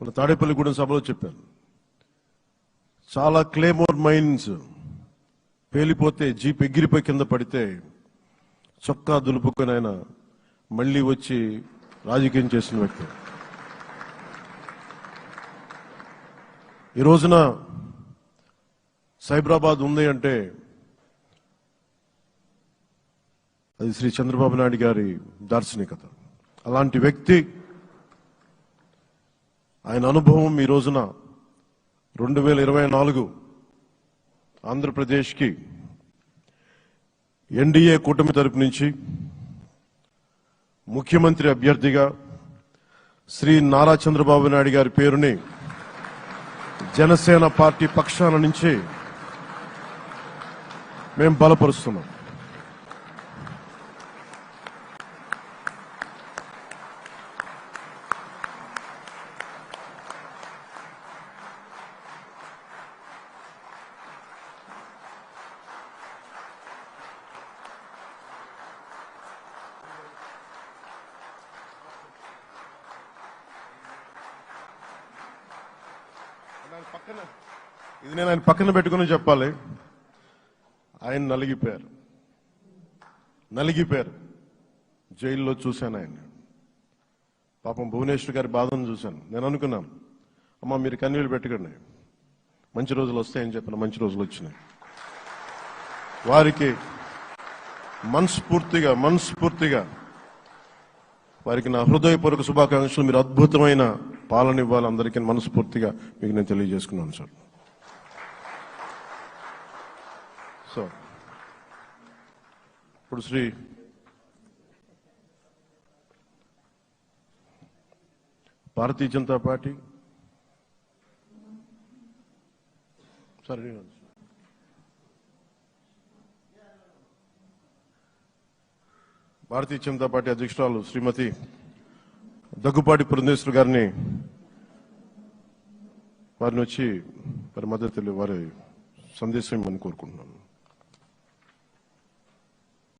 మన తాడేపల్లిగూడెం సభలో చెప్పాను. చాలా క్లేమోర్ మైన్స్ పేలిపోతే జీప్ ఎగిరిపోయి కింద పడితే చొక్కా దులుపుకొని ఆయన మళ్ళీ వచ్చి రాజకీయం చేసిన వ్యక్తి. ఈ రోజున సైబరాబాద్ ఉంది అంటే అది శ్రీ చంద్రబాబు నాయుడు గారి దార్శనికత. అలాంటి వ్యక్తి, ఆయన అనుభవం ఈ రోజున 2024 ఆంధ్రప్రదేశ్కి ఎన్డీఏ కూటమి తరపు నుంచి ముఖ్యమంత్రి అభ్యర్థిగా శ్రీ నారా చంద్రబాబు నాయుడు గారి పేరుని జనసేన పార్టీ పక్షాన నుంచి మేము బలపరుస్తున్నాం. ఇది నేను ఆయన పక్కన పెట్టుకుని చెప్పాలి. ఆయన నలిగిపోయారు. జైల్లో చూశాను ఆయన. పాపం భువనేశ్వర్ గారి బాధను చూశాను. నేను అనుకున్నాను, అమ్మ మీరు కన్నీళ్ళు పెట్టకండి, మంచి రోజులు వస్తాయని చెప్పిన మంచి రోజులు వచ్చినాయి. వారికి మనస్ఫూర్తిగా వారికి నా హృదయపూర్వక శుభాకాంక్షలు. మీరు అద్భుతమైన పాలన ఇవ్వాలి అందరికీ మనస్ఫూర్తిగా మీకు నేను తెలియజేసుకున్నాను సార్. సో ఇప్పుడు శ్రీ భారతీయ జనతా పార్టీ అధ్యక్షురాలు శ్రీమతి దగ్గుపాటి పురంధేశ్వరి గారిని వారిని వచ్చి వారి మద్దతు వారి సందేశం ఇవ్వమని కోరుకుంటున్నాను.